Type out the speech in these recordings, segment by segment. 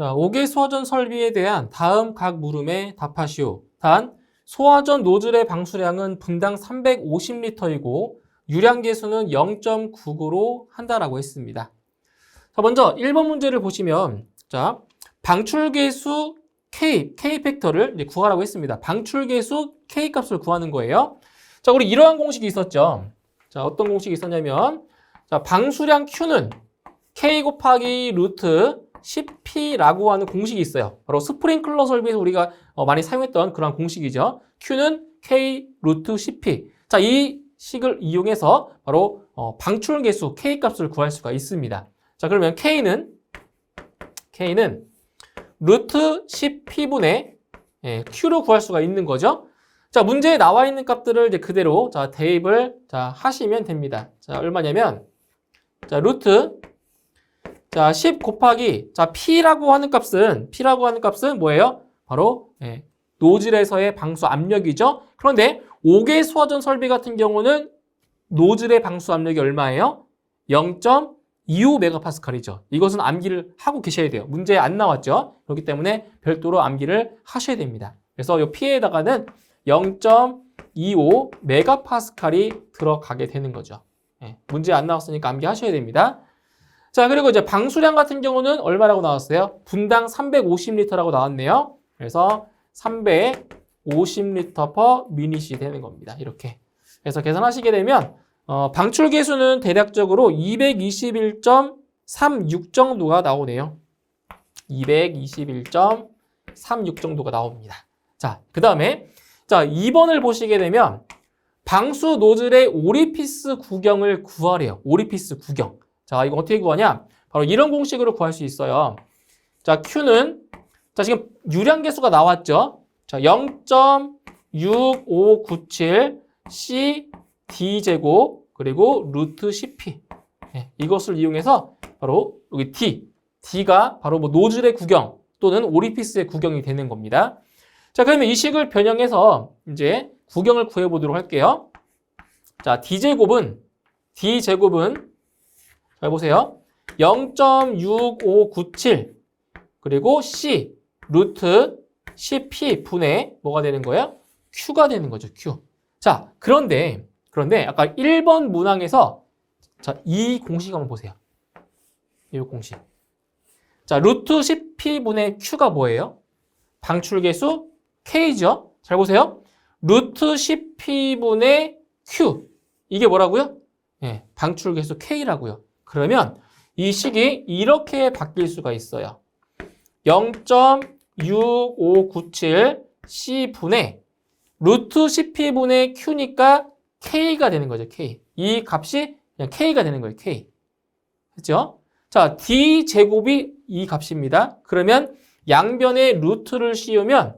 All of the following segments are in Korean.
자, 5개 소화전 설비에 대한 다음 각 물음에 답하시오. 단, 소화전 노즐의 방수량은 분당 350리터이고 유량 계수는 0.99로 한다라고 했습니다. 자, 먼저 1번 문제를 보시면 자, 방출 계수 K 팩터를 이제 구하라고 했습니다. 방출 계수 K 값을 구하는 거예요. 자, 우리 이러한 공식이 있었죠. 자, 어떤 공식이 있었냐면 자, 방수량 Q는 K 곱하기 루트 10P라고 하는 공식이 있어요. 바로 스프링클러 설비에서 우리가 많이 사용했던 그런 공식이죠. Q는 K 루트 10P. 자, 이 식을 이용해서 바로 방출 계수 K 값을 구할 수가 있습니다. 자, 그러면 K는 루트 10P분의 Q로 구할 수가 있는 거죠. 자, 문제에 나와 있는 값들을 이제 그대로 자, 대입을 자, 하시면 됩니다. 자, 얼마냐면 자, 루트 자, 10 곱하기 자, P라고 하는 값은 뭐예요? 바로 노즐에서의 방수 압력이죠. 그런데 5개 소화전 설비 같은 경우는 노즐의 방수 압력이 얼마예요? 0.25메가파스칼이죠. 이것은 암기를 하고 계셔야 돼요. 문제에 안 나왔죠. 그렇기 때문에 별도로 암기를 하셔야 됩니다. 그래서 이 P에다가는 0.25메가파스칼이 들어가게 되는 거죠. 문제 안 나왔으니까 암기하셔야 됩니다. 자, 그리고 이제 방수량 같은 경우는 얼마라고 나왔어요? 분당 350리터라고 나왔네요. 그래서 350리터 per 미닛이 되는 겁니다. 이렇게. 그래서 계산하시게 되면 방출 계수는 대략적으로 221.36 정도가 나오네요. 221.36 정도가 나옵니다. 자, 그 다음에 자, 2번을 보시게 되면 방수 노즐의 오리피스 구경을 구하래요. 오리피스 구경. 자, 이거 어떻게 구하냐? 바로 이런 공식으로 구할 수 있어요. 자, Q는 자, 지금 유량 계수가 나왔죠? 자, 0.6597 C D 제곱 그리고 루트 10P. 이것을 이용해서 바로 여기 D가 바로 뭐 노즐의 구경 또는 오리피스의 구경이 되는 겁니다. 자, 그러면 이 식을 변형해서 이제 구경을 구해 보도록 할게요. 자, D제곱은 잘 보세요. 0.6597 그리고 C 루트 10P 분의 뭐가 되는 거예요? Q가 되는 거죠. Q. 자, 그런데 아까 1번 문항에서 자, 이 공식 한번 보세요. 이 공식. 자, 루트 10P 분의 Q가 뭐예요? 방출 계수 K죠. 잘 보세요. 루트 10P 분의 Q. 이게 뭐라고요? 방출 계수 K라고요. 그러면 이 식이 이렇게 바뀔 수가 있어요. 0.6597 C분의 루트 10P분의 Q니까 K가 되는 거죠. K. 이 값이 그냥 K가 되는 거예요. K. 그렇죠? 자, D제곱이 이 값입니다. 그러면 양변에 루트를 씌우면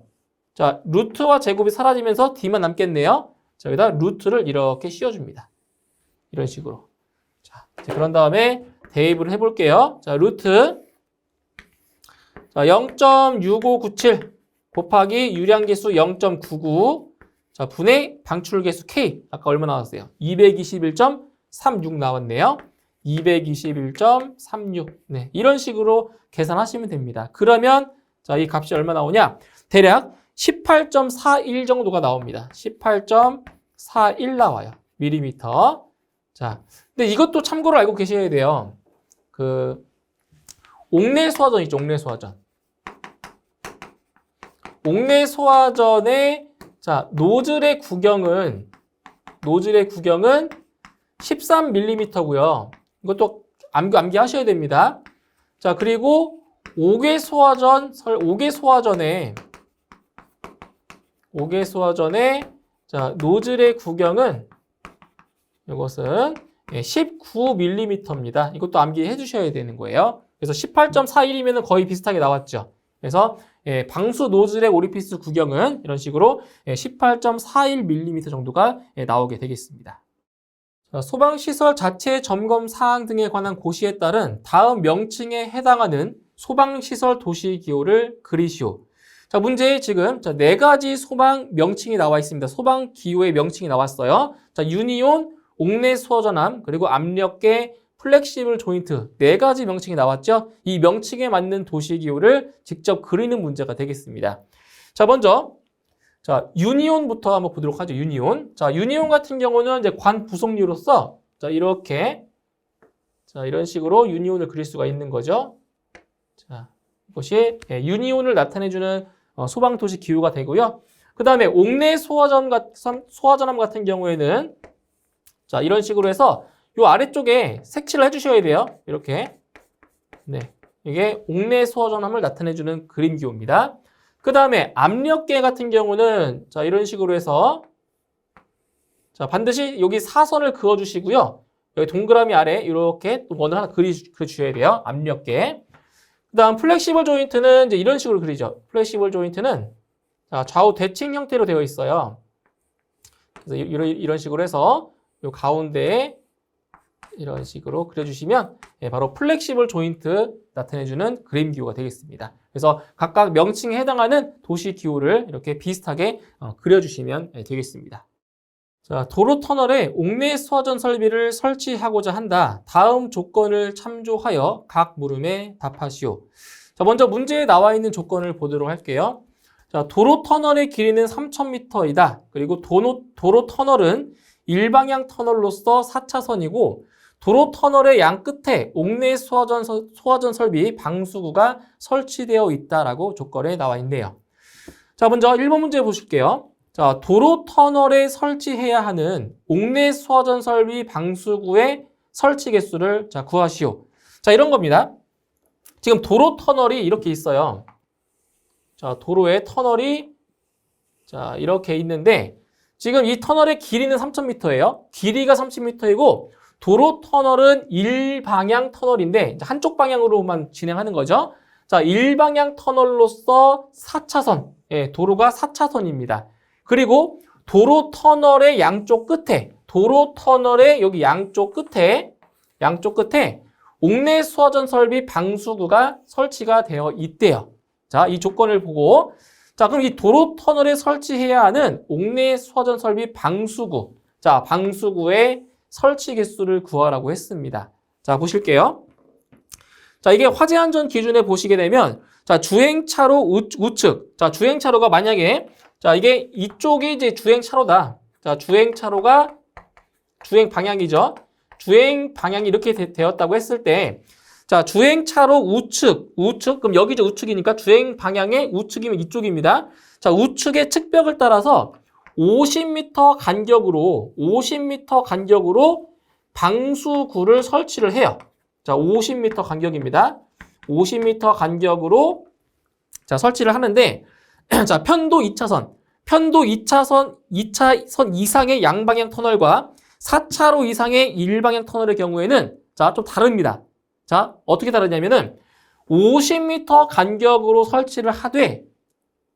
자, 루트와 제곱이 사라지면서 D만 남겠네요. 자, 여기다 루트를 이렇게 씌워줍니다. 이런 식으로. 자, 그런 다음에 대입을 해볼게요. 자, 루트. 자, 0.6597 곱하기 유량계수 0.99. 자, 분의 방출계수 K. 아까 얼마 나왔어요? 221.36 나왔네요. 221.36. 네, 이런 식으로 계산하시면 됩니다. 그러면 자, 이 값이 얼마 나오냐? 대략 18.41 정도가 나옵니다. 18.41 나와요. 밀리미터. 자, 근데 이것도 참고로 알고 계셔야 돼요. 그 옥내 소화전 있죠, 옥내 소화전. 옥내 소화전의 자, 노즐의 구경은 13mm고요. 이것도 암기하셔야 됩니다. 자, 그리고 5개 소화전의 자, 노즐의 구경은 이것은 19mm입니다. 이것도 암기해 주셔야 되는 거예요. 그래서 18.41이면 거의 비슷하게 나왔죠. 그래서 방수 노즐의 오리피스 구경은 이런 식으로 18.41mm 정도가 나오게 되겠습니다. 자, 소방시설 자체 점검 사항 등에 관한 고시에 따른 다음 명칭에 해당하는 소방시설 도시기호를 그리시오. 자, 문제에 지금 자, 4가지 소방 명칭이 나와 있습니다. 소방기호의 명칭이 나왔어요. 자, 유니온, 옥내 소화전함, 그리고 압력계, 플렉시블 조인트 4가지 명칭이 나왔죠. 이 명칭에 맞는 도시기호를 직접 그리는 문제가 되겠습니다. 자, 먼저 자, 유니온부터 한번 보도록 하죠. 유니온. 자, 유니온 같은 경우는 이제 관 부속류로서 자, 이렇게 자, 이런 식으로 유니온을 그릴 수가 있는 거죠. 자, 이것이 유니온을 나타내주는 소방도시 기호가 되고요. 그 다음에 옥내 소화전함 같은 경우에는 자, 이런 식으로 해서 요 아래쪽에 색칠을 해주셔야 돼요. 이렇게. 네. 이게 옥내 소화전함을 나타내주는 그림 기호입니다. 그 다음에 압력계 같은 경우는 자, 이런 식으로 해서 자, 반드시 여기 사선을 그어주시고요. 여기 동그라미 아래 이렇게 또 원을 하나 그려주셔야 돼요. 압력계. 그 다음 플렉시블 조인트는 이제 이런 식으로 그리죠. 플렉시블 조인트는 자, 좌우 대칭 형태로 되어 있어요. 그래서 이런 식으로 해서 요 가운데에 이런 식으로 그려주시면 바로 플렉시블 조인트 나타내주는 그림 기호가 되겠습니다. 그래서 각각 명칭에 해당하는 도시 기호를 이렇게 비슷하게 그려주시면 되겠습니다. 자, 도로 터널에 옥내 소화전 설비를 설치하고자 한다. 다음 조건을 참조하여 각 물음에 답하시오. 자, 먼저 문제에 나와 있는 조건을 보도록 할게요. 자, 도로 터널의 길이는 3,000m이다. 그리고 도로 터널은 일방향 터널로서 4차선이고 도로 터널의 양 끝에 옥내 소화전 설비 방수구가 설치되어 있다라고 조건에 나와 있네요. 자, 먼저 1번 문제 보실게요. 자, 도로 터널에 설치해야 하는 옥내 소화전 설비 방수구의 설치 개수를 자, 구하시오. 자, 이런 겁니다. 지금 도로 터널이 이렇게 있어요. 자, 도로에 터널이 자, 이렇게 있는데 지금 이 터널의 길이는 3,000m예요. 길이가 30m이고 도로 터널은 일방향 터널인데 한쪽 방향으로만 진행하는 거죠. 자, 일방향 터널로서 4차선, 도로가 4차선입니다. 그리고 도로 터널의 양쪽 끝에, 도로 터널의 여기 양쪽 끝에 옥내 소화전 설비 방수구가 설치가 되어 있대요. 자, 이 조건을 보고 자, 그럼 이 도로 터널에 설치해야 하는 옥내 소화전 설비 방수구. 자, 방수구의 설치 개수를 구하라고 했습니다. 자, 보실게요. 자, 이게 화재안전 기준에 보시게 되면 자, 주행차로 우측. 자, 주행차로가 만약에 자, 이게 이쪽이 이제 주행차로다. 자, 주행차로가 주행 방향이죠. 주행 방향이 이렇게 되었다고 했을 때 자, 주행차로 우측. 그럼 여기 이제 우측이니까 주행 방향의 우측이면 이쪽입니다. 자, 우측의 측벽을 따라서 50m 간격으로 방수구를 설치를 해요. 자, 50m 간격입니다. 50m 간격으로 자, 설치를 하는데 자, 편도 2차선 이상의 양방향 터널과 4차로 이상의 일방향 터널의 경우에는 자, 좀 다릅니다. 자, 어떻게 다르냐면은 50m 간격으로 설치를 하되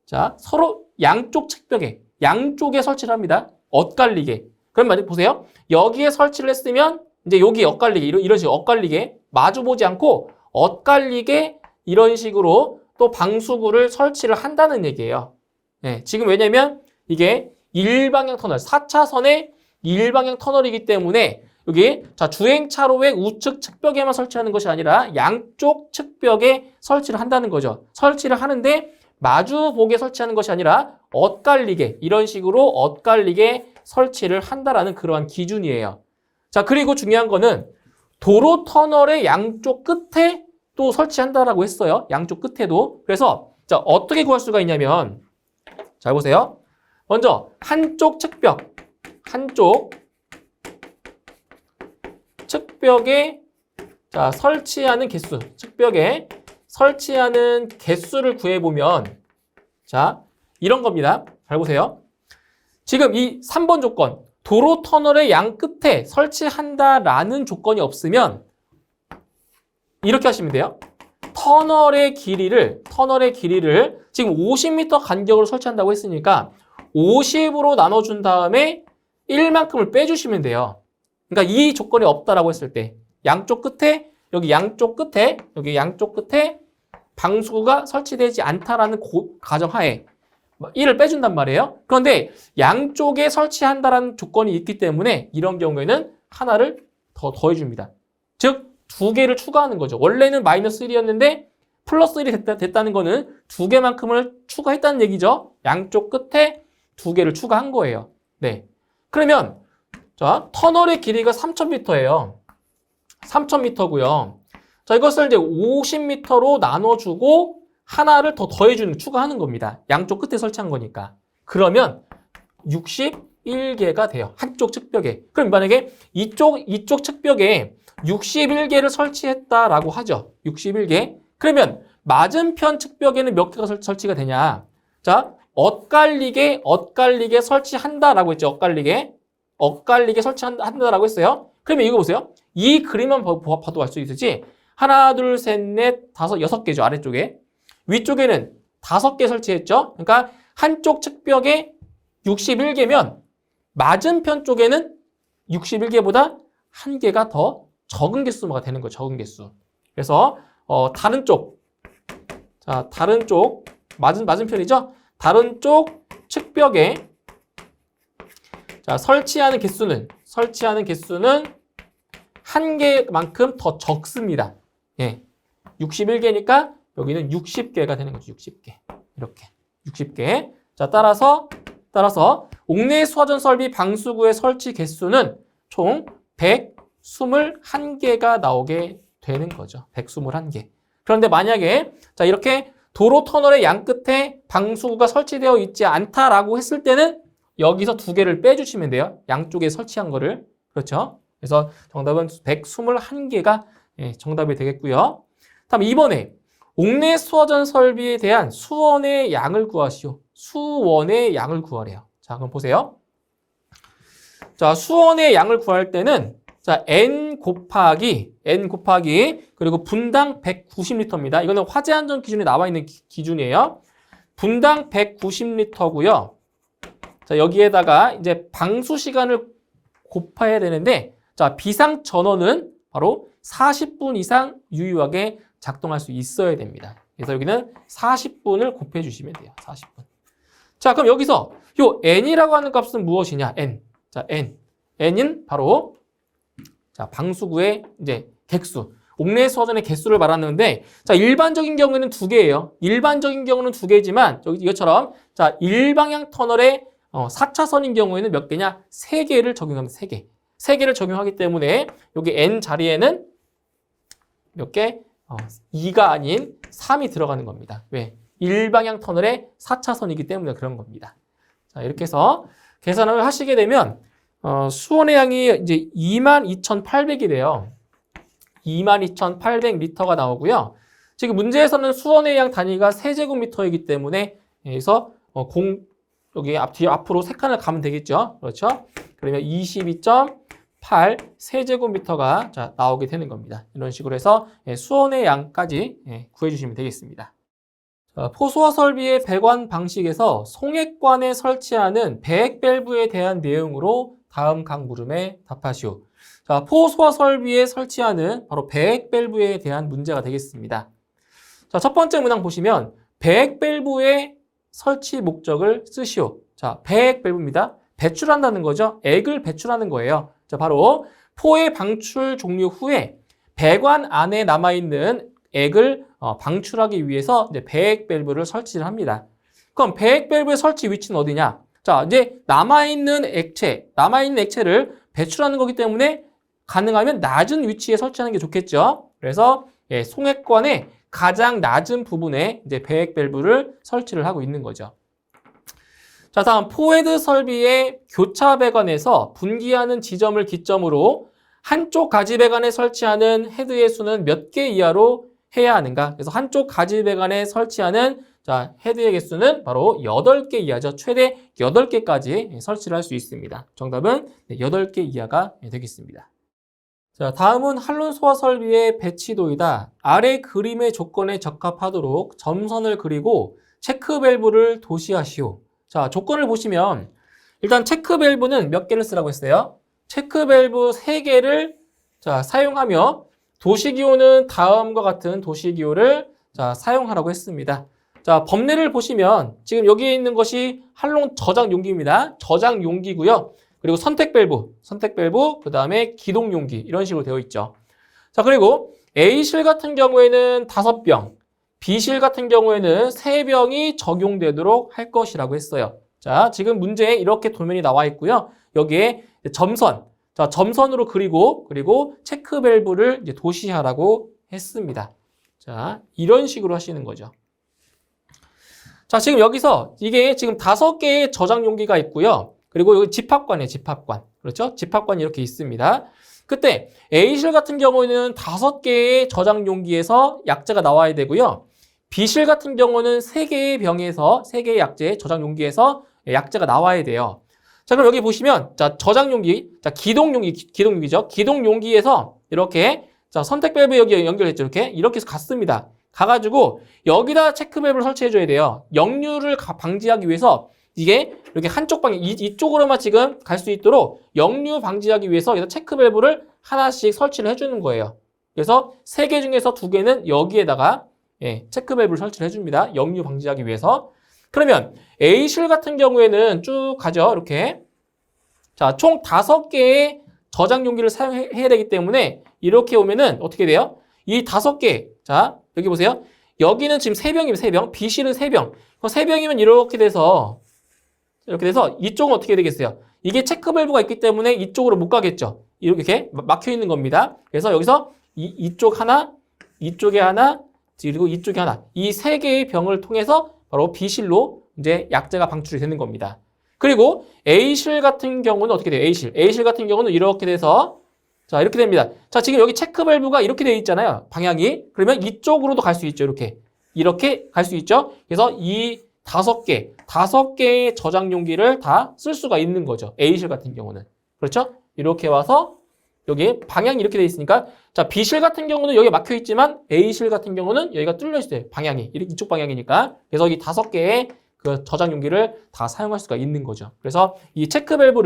자, 서로 양쪽 측벽에 양쪽에 설치를 합니다. 엇갈리게. 그럼 만약 보세요. 여기에 설치를 했으면 이제 여기 엇갈리게 이런 식으로 엇갈리게 마주보지 않고 엇갈리게 이런 식으로 또 방수구를 설치를 한다는 얘기예요. 네, 지금 왜냐면 이게 일방향 터널, 4차선의 일방향 터널이기 때문에 여기 자, 주행차로의 우측 측벽에만 설치하는 것이 아니라 양쪽 측벽에 설치를 한다는 거죠. 설치를 하는데 마주보게 설치하는 것이 아니라 엇갈리게 이런 식으로 엇갈리게 설치를 한다라는 그러한 기준이에요. 자, 그리고 중요한 거는 도로 터널의 양쪽 끝에 또 설치한다라고 했어요. 양쪽 끝에도. 그래서 자, 어떻게 구할 수가 있냐면 잘 보세요. 먼저 한쪽 측벽에 자, 설치하는 개수, 측벽에 설치하는 개수를 구해보면 자, 이런 겁니다. 잘 보세요. 지금 이 3번 조건, 도로 터널의 양 끝에 설치한다라는 조건이 없으면 이렇게 하시면 돼요. 터널의 길이를 지금 50m 간격으로 설치한다고 했으니까 50으로 나눠준 다음에 1만큼을 빼주시면 돼요. 그러니까 이 조건이 없다라고 했을 때 양쪽 끝에 여기 양쪽 끝에 방수구가 설치되지 않다라는 가정하에 1을 빼준단 말이에요. 그런데 양쪽에 설치한다라는 조건이 있기 때문에 이런 경우에는 하나를 더 더해줍니다. 즉, 두 개를 추가하는 거죠. 원래는 마이너스 1이었는데 플러스 1이 됐다는 거는 두 개만큼을 추가했다는 얘기죠. 양쪽 끝에 두 개를 추가한 거예요. 네. 그러면 자, 터널의 길이가 3,000m예요. 3,000m고요. 자, 이것을 이제 50m로 나눠주고 하나를 더 더해주는, 추가하는 겁니다. 양쪽 끝에 설치한 거니까. 그러면 61개가 돼요. 한쪽 측벽에. 그럼 만약에 이쪽 측벽에 61개를 설치했다라고 하죠. 61개. 그러면 맞은편 측벽에는 몇 개가 설치가 되냐? 자, 엇갈리게 설치한다라고 했죠. 엇갈리게 설치한다라고 했어요. 그러면 이거 보세요. 이 그림만 봐도 알 수 있을지. 하나, 둘, 셋, 넷, 다섯, 6개죠. 아래쪽에. 위쪽에는 5개 설치했죠. 그러니까 한쪽 측벽에 61개면 맞은편 쪽에는 61개보다 한 개가 더 적은 개수가 되는 거예요. 적은 개수. 그래서 다른 쪽, 자, 다른 쪽 맞은편이죠. 다른 쪽 측벽에 자, 설치하는 개수는 한 개만큼 더 적습니다. 예. 61개니까 여기는 60개가 되는 거죠. 60개. 이렇게. 60개. 자, 따라서 옥내 수화전 설비 방수구의 설치 개수는 총 121개가 나오게 되는 거죠. 121개. 그런데 만약에 자, 이렇게 도로 터널의 양 끝에 방수구가 설치되어 있지 않다라고 했을 때는 여기서 두 개를 빼주시면 돼요. 양쪽에 설치한 거를. 그렇죠? 그래서 정답은 121개가 정답이 되겠고요. 다음 2번에 옥내 수화전 설비에 대한 수원의 양을 구하시오. 수원의 양을 구하래요. 자, 그럼 보세요. 자, 수원의 양을 구할 때는 자, n 곱하기 그리고 분당 190리터입니다. 이거는 화재안전 기준에 나와 있는 기준이에요. 분당 190리터고요. 자, 여기에다가 이제 방수 시간을 곱해야 되는데 자, 비상 전원은 바로 40분 이상 유효하게 작동할 수 있어야 됩니다. 그래서 여기는 40분을 곱해 주시면 돼요. 40분. 자, 그럼 여기서 요 n이라고 하는 값은 무엇이냐? n. 자, n은 바로 자, 방수구의 이제 객수. 옥내 수화전의 개수를 말하는데 자, 일반적인 경우에는 2개예요. 일반적인 경우는 2개지만 여기 이것처럼 자, 일방향 터널의 4차선인 경우에는 몇 개냐? 3개를 적용합니다. 3개. 3개를 적용하기 때문에 여기 n 자리에는 몇 개? 2가 아닌 3이 들어가는 겁니다. 왜? 일방향 터널의 4차선이기 때문에 그런 겁니다. 자, 이렇게 해서 계산을 하시게 되면 수원의 양이 이제 22,800이래요. 22,800리터가 나오고요. 지금 문제에서는 수원의 양 단위가 세제곱미터이기 때문에 그래서 여기 앞으로 3칸을 가면 되겠죠. 그렇죠? 그러면 22.8 세제곱미터가 자, 나오게 되는 겁니다. 이런 식으로 해서 수원의 양까지 구해주시면 되겠습니다. 자, 포수화 설비의 배관 방식에서 송액관에 설치하는 배액 밸브에 대한 내용으로 다음 각 물음에 답하시오. 자, 포수화 설비에 설치하는 바로 배액 밸브에 대한 문제가 되겠습니다. 자, 첫 번째 문항 보시면 배액 밸브의 설치 목적을 쓰시오. 자, 배액 밸브입니다. 배출한다는 거죠. 액을 배출하는 거예요. 자, 바로 포의 방출 종료 후에 배관 안에 남아있는 액을 방출하기 위해서 이제 배액 밸브를 설치를 합니다. 그럼 배액 밸브의 설치 위치는 어디냐? 자, 이제 남아있는 액체를 배출하는 거기 때문에 가능하면 낮은 위치에 설치하는 게 좋겠죠. 그래서 송액관의 가장 낮은 부분에 이제 배액 밸브를 설치를 하고 있는 거죠. 자, 다음 포헤드 설비의 교차 배관에서 분기하는 지점을 기점으로 한쪽 가지 배관에 설치하는 헤드의 수는 몇 개 이하로 해야 하는가? 그래서 한쪽 가지 배관에 설치하는 자, 헤드의 개수는 바로 8개 이하죠. 최대 8개까지 설치를 할 수 있습니다. 정답은 8개 이하가 되겠습니다. 자, 다음은 한론 소화 설비의 배치도이다. 아래 그림의 조건에 적합하도록 점선을 그리고 체크 밸브를 도시하시오. 자, 조건을 보시면 일단 체크 밸브는 몇 개를 쓰라고 했어요? 체크 밸브 3개를 자, 사용하며 도시기호는 다음과 같은 도시기호를 자, 사용하라고 했습니다. 자, 법례를 보시면 지금 여기에 있는 것이 한론 저장 용기입니다. 저장 용기고요. 그리고 선택 밸브, 그 다음에 기동 용기 이런 식으로 되어 있죠. 자, 그리고 A실 같은 경우에는 5병, B실 같은 경우에는 3병이 적용되도록 할 것이라고 했어요. 자, 지금 문제에 이렇게 도면이 나와 있고요. 여기에 점선, 자, 점선으로 그리고 체크 밸브를 이제 도시하라고 했습니다. 자, 이런 식으로 하시는 거죠. 자, 지금 여기서 이게 지금 5개의 저장 용기가 있고요. 그리고 여기 집합관이에요, 집합관. 그렇죠? 집합관이 이렇게 있습니다. 그때 A실 같은 경우는 5개의 저장 용기에서 약재가 나와야 되고요. B실 같은 경우는 3개의 병에서 3개의 약재, 저장 용기에서 약재가 나와야 돼요. 자, 그럼 여기 보시면 자, 저장 용기, 자, 기동 용기죠. 기동 용기에서 이렇게 자, 선택 밸브 여기 연결했죠. 이렇게 해서 갔습니다. 가가지고 여기다 체크 밸브를 설치해 줘야 돼요. 역류를 방지하기 위해서 이게 이렇게 한쪽 방향 이쪽으로만 지금 갈 수 있도록 역류 방지하기 위해서 여기다 체크 밸브를 하나씩 설치를 해주는 거예요. 그래서 3개 중에서 2개는 여기에다가 체크 밸브를 설치를 해줍니다. 역류 방지하기 위해서. 그러면 A실 같은 경우에는 쭉 가죠. 이렇게. 자, 총 5개의 저장 용기를 사용해야 되기 때문에 이렇게 오면은 어떻게 돼요? 이 5개. 자, 여기 보세요. 여기는 지금 3병이면 3병. B실은 3병. 그럼 3병이면 이렇게 돼서 이쪽은 어떻게 되겠어요? 이게 체크 밸브가 있기 때문에 이쪽으로 못 가겠죠. 이렇게 막혀 있는 겁니다. 그래서 여기서 이쪽 하나, 이쪽에 하나, 그리고 이쪽에 하나. 이 3개의 병을 통해서 바로 B실로 이제 약재가 방출이 되는 겁니다. 그리고 A실 같은 경우는 어떻게 돼요? A실 같은 경우는 이렇게 돼서 자, 이렇게 됩니다. 자, 지금 여기 체크 밸브가 이렇게 되어 있잖아요. 방향이. 그러면 이쪽으로도 갈 수 있죠. 이렇게 갈 수 있죠. 그래서 이 5개의 저장 용기를 다 쓸 수가 있는 거죠. A실 같은 경우는. 그렇죠? 이렇게 와서 여기 방향이 이렇게 되어 있으니까 자, B실 같은 경우는 여기 막혀 있지만 A실 같은 경우는 여기가 뚫려 있어요. 방향이. 이쪽 방향이니까. 그래서 이 5개의 그 저장 용기를 다 사용할 수가 있는 거죠. 그래서 이 체크 밸브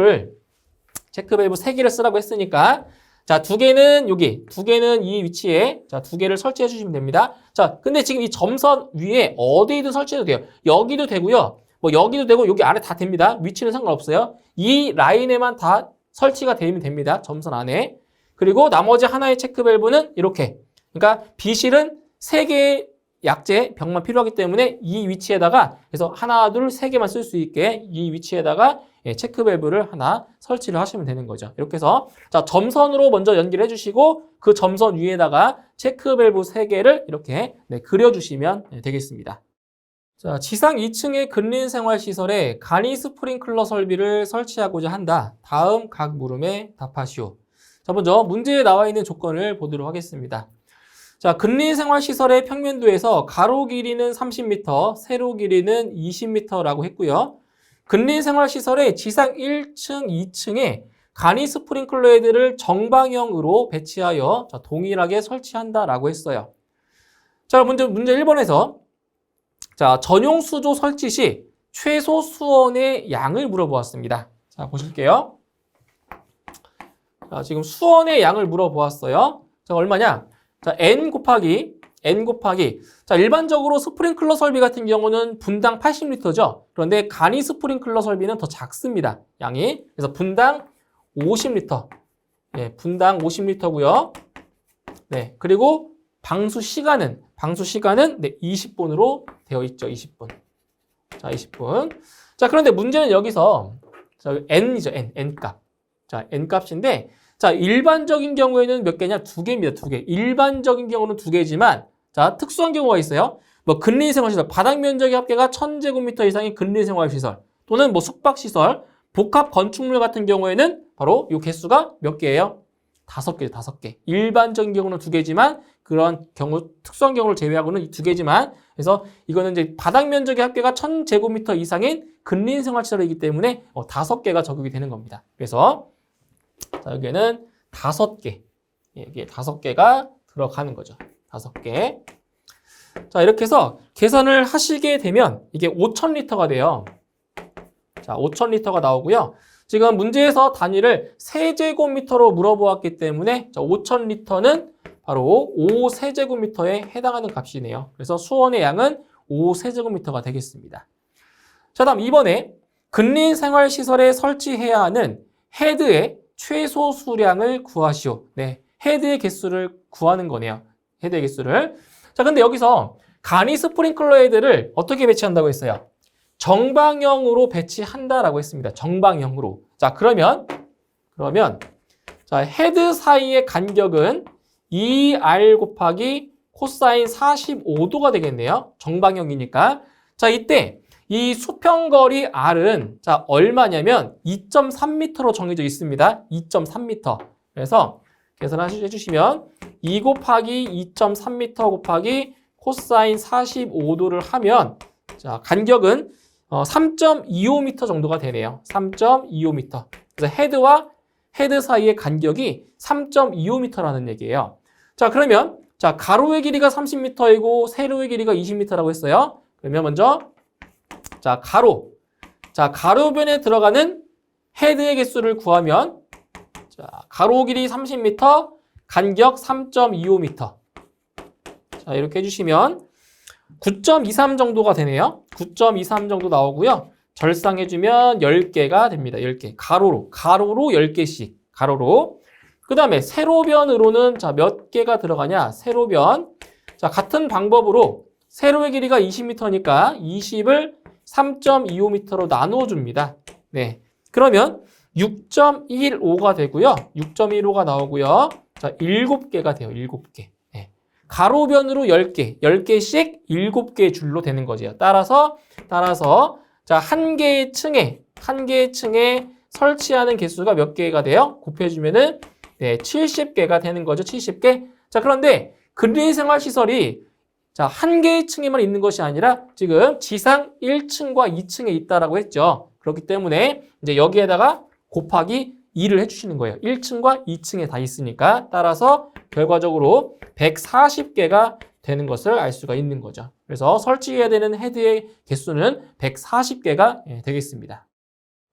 3개를 쓰라고 했으니까 자, 2개는 여기, 2개는 이 위치에 자, 2개를 설치해 주시면 됩니다. 자, 근데 지금 이 점선 위에 어디든 설치해도 돼요. 여기도 되고요. 뭐 여기도 되고 여기 아래 다 됩니다. 위치는 상관없어요. 이 라인에만 다 설치가 되면 됩니다. 점선 안에. 그리고 나머지 하나의 체크 밸브는 이렇게. 그러니까 B실은 3개의 약재 병만 필요하기 때문에 이 위치에다가 그래서 하나, 둘, 3개만 쓸 수 있게 이 위치에다가 체크 밸브를 하나 설치를 하시면 되는 거죠. 이렇게 해서 자, 점선으로 먼저 연결해 주시고 그 점선 위에다가 체크 밸브 3개를 이렇게 그려주시면 되겠습니다. 자, 지상 2층의 근린생활시설에 간이 스프링클러 설비를 설치하고자 한다. 다음 각 물음에 답하시오. 자, 먼저 문제에 나와 있는 조건을 보도록 하겠습니다. 자, 근린생활시설의 평면도에서 가로 길이는 30m, 세로 길이는 20m라고 했고요. 근린생활시설의 지상 1층, 2층에 간이 스프링클러 헤드를 정방형으로 배치하여 자, 동일하게 설치한다라고 했어요. 자, 문제 1번에서 자, 전용 수조 설치 시 최소 수원의 양을 물어보았습니다. 자, 보실게요. 자, 지금 수원의 양을 물어보았어요. 자, 얼마냐? 자, n 곱하기 자, 일반적으로 스프링클러 설비 같은 경우는 분당 80리터죠. 그런데 간이 스프링클러 설비는 더 작습니다. 양이. 그래서 분당 50리터. 네, 분당 50리터고요. 네, 그리고 방수 시간은 20분으로 되어 있죠. 20분. 자, 20분. 자, 그런데 문제는 여기서 자, n이죠. n값. 자, n값인데 자, 일반적인 경우에는 몇 개냐? 2개입니다. 2개. 일반적인 경우는 2개지만 자, 특수한 경우가 있어요. 뭐 근린생활시설, 바닥 면적의 합계가 1000제곱미터 이상의 근린생활시설 또는 뭐 숙박시설, 복합 건축물 같은 경우에는 바로 이 개수가 몇 개예요? 5개죠. 5개. 일반적인 경우는 2개지만 그런 경우, 특수한 경우를 제외하고는 이 2개지만 그래서 이거는 이제 바닥 면적의 합계가 1000제곱미터 이상인 근린생활시설이기 때문에 5개가 적용이 되는 겁니다. 그래서 자, 여기에는 5개. 여기에 5개가 들어가는 거죠. 5개. 자, 이렇게 해서 계산을 하시게 되면 이게 5000리터가 돼요. 자, 5000리터가 나오고요. 지금 문제에서 단위를 세제곱미터로 물어보았기 때문에 자, 5000리터는 바로 5세제곱미터에 해당하는 값이네요. 그래서 수원의 양은 5세제곱미터가 되겠습니다. 자, 다음 2번에 근린생활시설에 설치해야 하는 헤드의 최소 수량을 구하시오. 네, 헤드의 개수를 구하는 거네요. 헤드의 개수를. 자, 근데 여기서 간이 스프링클러 헤드를 어떻게 배치한다고 했어요? 정방형으로 배치한다라고 했습니다. 정방형으로. 자, 그러면 자, 헤드 사이의 간격은 2r 곱하기 코사인 45도가 되겠네요. 정방형이니까. 자, 이때 이 수평거리 r은 자, 얼마냐면 2.3m로 정해져 있습니다. 2.3m. 그래서 계산해 주시면 2 곱하기 2.3m 곱하기 코사인 45도를 하면 자, 간격은 3.25m 정도가 되네요. 3.25m. 그래서 헤드와 헤드 사이의 간격이 3.25m라는 얘기예요. 자, 그러면 자, 가로의 길이가 30m이고 세로의 길이가 20m라고 했어요. 그러면 먼저 자, 가로변에 들어가는 헤드의 개수를 구하면 자, 가로 길이 30m, 간격 3.25m. 자, 이렇게 해주시면 9.23 정도가 되네요. 9.23 정도 나오고요. 절상해주면 10개가 됩니다. 10개. 가로로 10개씩. 가로로. 그 다음에 세로변으로는 자, 몇 개가 들어가냐? 세로변. 자, 같은 방법으로 세로의 길이가 20m니까 20을 3.25m로 나누어 줍니다. 네. 그러면 6.15가 되고요. 6.15가 나오고요. 자, 7개가 돼요. 7개. 네. 가로변으로 10개, 10개씩 7개의 줄로 되는 거죠. 따라서 자, 한 개의 층에 설치하는 개수가 몇 개가 돼요? 곱해주면은 네, 70개가 되는 거죠. 70개. 자, 그런데 근린생활시설이 자, 한 개의 층에만 있는 것이 아니라 지금 지상 1층과 2층에 있다라고 했죠. 그렇기 때문에 이제 여기에다가 곱하기 2를 해주시는 거예요. 1층과 2층에 다 있으니까 따라서 결과적으로 140개가 되는 것을 알 수가 있는 거죠. 그래서 설치해야 되는 헤드의 개수는 140개가 되겠습니다.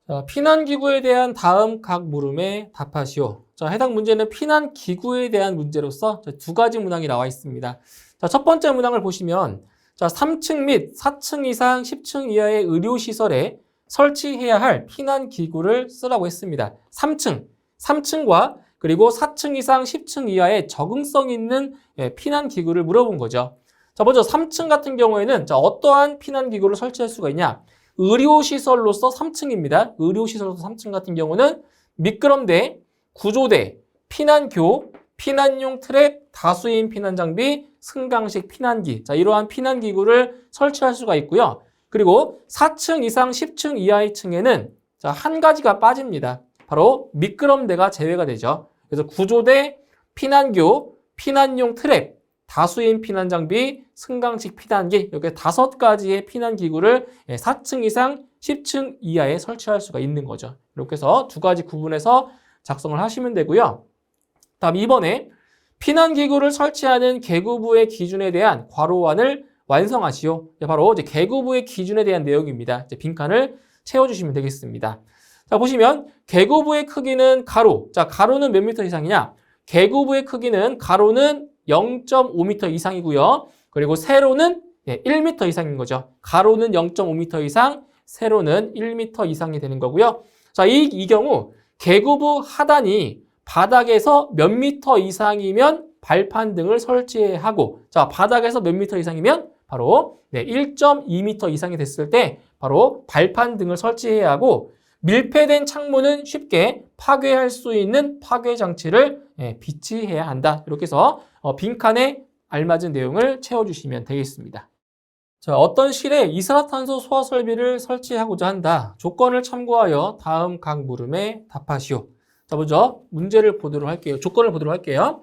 자, 피난기구에 대한 다음 각 물음에 답하시오. 자, 해당 문제는 피난기구에 대한 문제로서 두 가지 문항이 나와 있습니다. 자, 첫 번째 문항을 보시면 자, 3층 및 4층 이상 10층 이하의 의료시설에 설치해야 할 피난기구를 쓰라고 했습니다. 3층과 그리고 4층 이상 10층 이하의 적응성 있는 피난기구를 물어본 거죠. 자, 먼저 3층 같은 경우에는 자, 어떠한 피난기구를 설치할 수가 있냐? 의료시설로서 3층입니다. 의료시설로서 3층 같은 경우는 미끄럼대, 구조대, 피난교, 피난용 트랩, 다수인 피난장비, 승강식 피난기. 자, 이러한 피난기구를 설치할 수가 있고요. 그리고 4층 이상 10층 이하의 층에는 자, 한 가지가 빠집니다. 바로 미끄럼대가 제외가 되죠. 그래서 구조대, 피난교, 피난용 트랩, 다수인 피난장비, 승강식 피난기 이렇게 5가지의 피난기구를 4층 이상 10층 이하에 설치할 수가 있는 거죠. 이렇게 해서 두 가지 구분해서 작성을 하시면 되고요. 다음 2번에 피난기구를 설치하는 계구부의 기준에 대한 괄호안을 완성하시오. 바로 이제 계구부의 기준에 대한 내용입니다. 이제 빈칸을 채워주시면 되겠습니다. 자, 보시면 계구부의 크기는 가로. 자, 가로는 몇 미터 이상이냐? 계구부의 크기는 가로는 0.5m 이상이고요. 그리고 세로는 1m 이상인 거죠. 가로는 0.5m 이상, 세로는 1m 이상이 되는 거고요. 자, 이 경우 계구부 하단이 바닥에서 몇 미터 이상이면 발판 등을 설치해야 하고, 자, 바닥에서 몇 미터 이상이면 바로 1.2m 이상이 됐을 때 바로 발판 등을 설치해야 하고, 밀폐된 창문은 쉽게 파괴할 수 있는 파괴 장치를 비치해야 한다. 이렇게 해서 빈칸에 알맞은 내용을 채워주시면 되겠습니다. 자, 어떤 실에 이산화탄소 소화 설비를 설치하고자 한다. 조건을 참고하여 다음 각 물음에 답하시오. 자, 먼저 문제를 보도록 할게요. 조건을 보도록 할게요.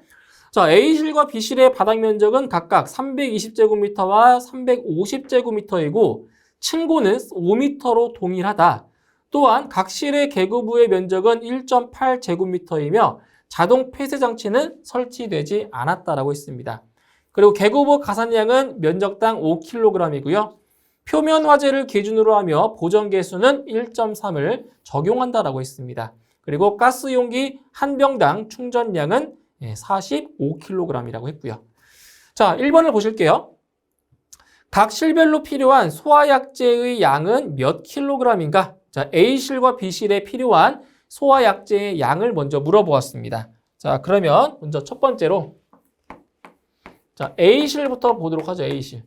자, A실과 B실의 바닥 면적은 각각 320제곱미터와 350제곱미터이고 층고는 5m로 동일하다. 또한 각 실의 계구부의 면적은 1.8제곱미터이며 자동 폐쇄 장치는 설치되지 않았다라고 했습니다. 그리고 계구부 가산량은 면적당 5kg이고요. 표면 화재를 기준으로 하며 보정 개수는 1.3을 적용한다라고 했습니다. 그리고 가스 용기 한 병당 충전량은 45kg이라고 했고요. 자, 1번을 보실게요. 각 실별로 필요한 소화약재의 양은 몇 킬로그램인가? 자, A실과 B실에 필요한 소화약재의 양을 먼저 물어보았습니다. 자, 그러면 먼저 첫 번째로 자, A실부터 보도록 하죠. A실.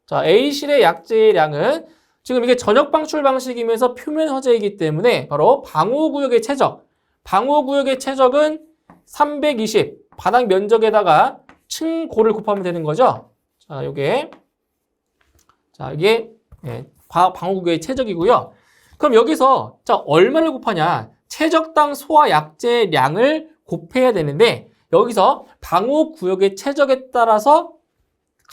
자, A실의 약재량은 지금 이게 전역 방출 방식이면서 표면 화재이기 때문에 바로 방호구역의 최적. 방호구역의 최적은 320 바닥 면적에다가 층고를 곱하면 되는 거죠. 자, 이게 방호구역의 최적이고요. 그럼 여기서 자, 얼마를 곱하냐? 최적당 소화 약재량을 곱해야 되는데 여기서 방호구역의 최적에 따라서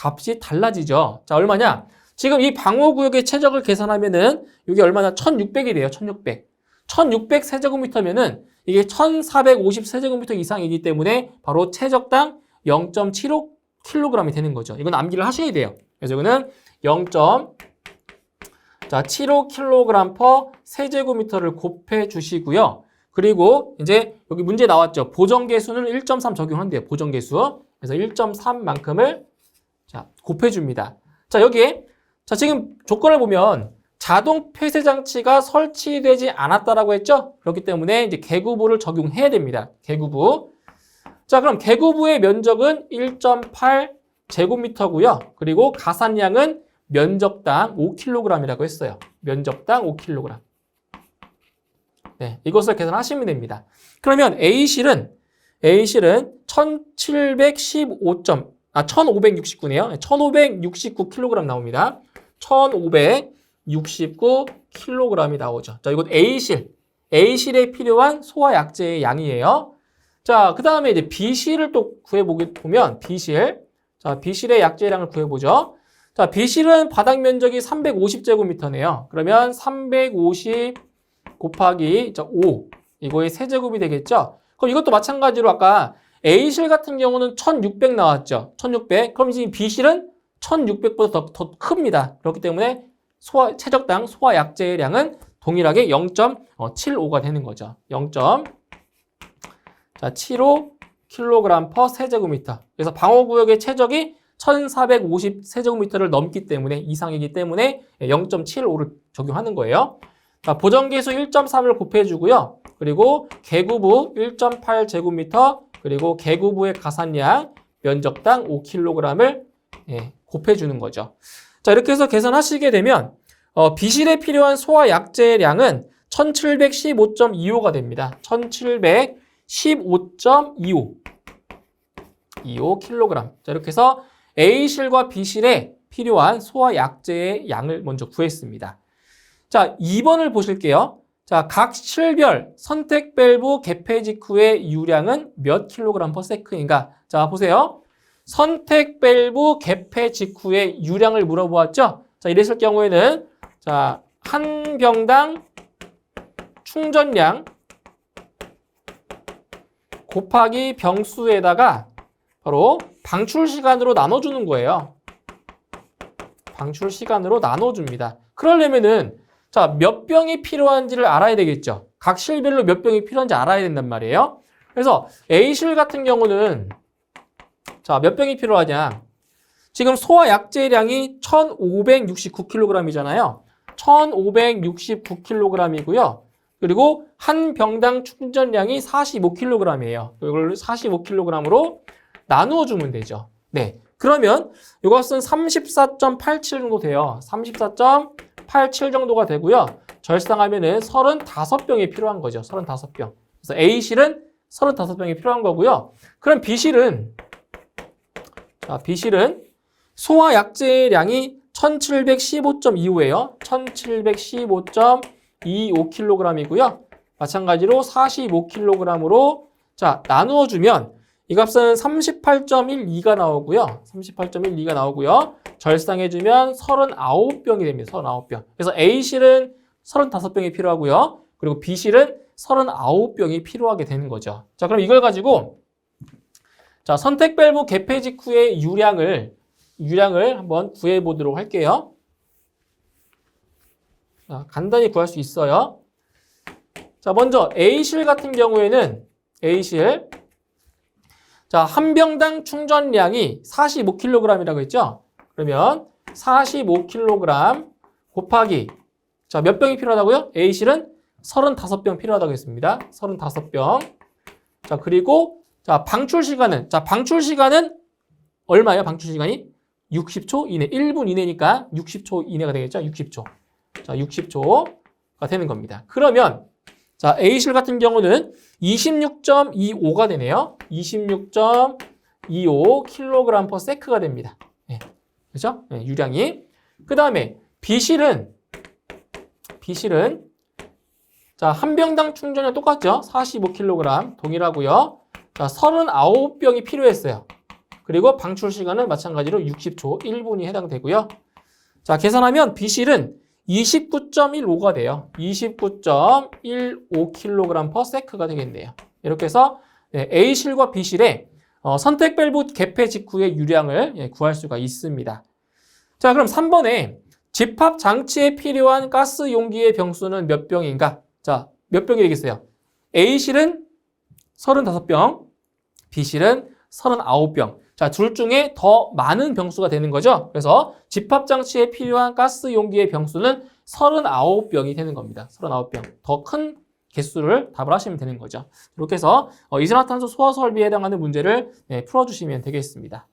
값이 달라지죠. 자, 얼마냐? 지금 이 방호구역의 최적을 계산하면은 이게 얼마나 1600이 돼요. 1600. 1600 세제곱미터면은 이게 1450 세제곱미터 이상이기 때문에 바로 최적당 0.75kg이 되는 거죠. 이건 암기를 하셔야 돼요. 그래서 이거는 0.75kg per 세제곱미터를 곱해 주시고요. 그리고 이제 여기 문제 나왔죠. 보정계수는 1.3 적용한대요. 보정계수. 그래서 1.3만큼을 자, 곱해 줍니다. 자, 여기에 자, 지금 조건을 보면 자동 폐쇄 장치가 설치되지 않았다라고 했죠? 그렇기 때문에 이제 개구부를 적용해야 됩니다. 개구부. 자, 그럼 개구부의 면적은 1.8 제곱미터고요. 그리고 가산량은 면적당 5kg이라고 했어요. 면적당 5kg. 네, 이것을 계산하시면 됩니다. 그러면 A실은 1569네요. 1569kg 나옵니다. 1569kg이 나오죠. 자, 이건 A실에 필요한 소화 약재의 양이에요. 자, 그 다음에 이제 B실을 또 구해보면 자, B실의 약재량을 구해보죠. 자, B실은 바닥 면적이 350제곱미터네요. 그러면 350 곱하기 5 이거의 세제곱이 되겠죠. 그럼 이것도 마찬가지로 아까 A실 같은 경우는 1600 나왔죠. 1600. 그럼 이제 B실은 1600보다 더 큽니다. 그렇기 때문에 최적당 소화 약재의 양은 동일하게 0.75가 되는 거죠. 0.75kg per 세제곱미터. 그래서 방호구역의 최적이 1450 세제곱미터를 넘기 때문에 이상이기 때문에 0.75를 적용하는 거예요. 자, 보정계수 1.3을 곱해주고요. 그리고 개구부 1.8 제곱미터 그리고 개구부의 가산량 면적당 5kg을 곱해주는 거죠. 자, 이렇게 해서 계산하시게 되면 B실에 필요한 소화 약재량은 1715.25가 됩니다. 1715.25kg. 자, 이렇게 해서 A실과 B실에 필요한 소화 약재의 양을 먼저 구했습니다. 자, 2번을 보실게요. 자, 각 실별 선택 밸브 개폐 직후의 유량은 몇 킬로그램 per sec인가? 자, 보세요. 선택 밸브 개폐 직후의 유량을 물어보았죠? 자, 이랬을 경우에는 자, 한 병당 충전량 곱하기 병수에다가 바로 방출 시간으로 나눠주는 거예요. 방출 시간으로 나눠줍니다. 그러려면은 자, 몇 병이 필요한지를 알아야 되겠죠. 각 실별로 몇 병이 필요한지 알아야 된단 말이에요. 그래서 A실 같은 경우는 자, 몇 병이 필요하냐? 지금 소화 약재량이 1569kg이잖아요. 1569kg이고요. 그리고 한 병당 충전량이 45kg이에요. 이걸 45kg으로 나누어 주면 되죠. 네. 그러면 이것은 34.87 정도 돼요. 34.87 정도가 되고요. 절상하면은 35병이 필요한 거죠. 35병. 그래서 A실은 35병이 필요한 거고요. 그럼 B실은 자, B실은 소화 약재량이 1715.25예요. 1715.25kg이고요. 마찬가지로 45kg으로 자, 나누어 주면 이 값은 38.12가 나오고요. 38.12가 나오고요. 절상해 주면 39병이 됩니다. 39병. 그래서 A실은 35병이 필요하고요. 그리고 B실은 39병이 필요하게 되는 거죠. 자, 그럼 이걸 가지고 자, 선택 밸브 개폐 직후의 유량을 한번 구해 보도록 할게요. 자, 간단히 구할 수 있어요. 자, 먼저 A실 같은 경우에는 A실 자, 한 병당 충전량이 45kg이라고 했죠? 그러면 45kg 곱하기 자, 몇 병이 필요하다고요? A실은 35병 필요하다고 했습니다. 35병. 자, 그리고 자, 방출 시간은 얼마예요? 방출 시간이 60초 이내, 1분 이내니까 60초 이내가 되겠죠? 60초. 자, 60초가 되는 겁니다. 그러면 자, A실 같은 경우는 26.25가 되네요. 26.25kg/s가 됩니다. 네. 그렇죠? 네, 유량이. 그 다음에 B실은 자, 한 병당 충전량 똑같죠? 45kg 동일하고요. 자, 39병이 필요했어요. 그리고 방출 시간은 마찬가지로 60초, 1분이 해당되고요. 자, 계산하면 B실은 29.15가 돼요. 29.15kg/s가 되겠네요. 이렇게 해서 A실과 B실의 선택 밸브 개폐 직후의 유량을 구할 수가 있습니다. 자, 그럼 3번에 집합 장치에 필요한 가스 용기의 병수는 몇 병인가? 자, 몇 병이 되겠어요? A실은 35병, B실은 39병. 자, 둘 중에 더 많은 병수가 되는 거죠. 그래서 집합 장치에 필요한 가스 용기의 병수는 39병이 되는 겁니다. 39병. 더 큰 개수를 답을 하시면 되는 거죠. 이렇게 해서 이산화탄소 소화 설비에 해당하는 문제를 풀어주시면 되겠습니다.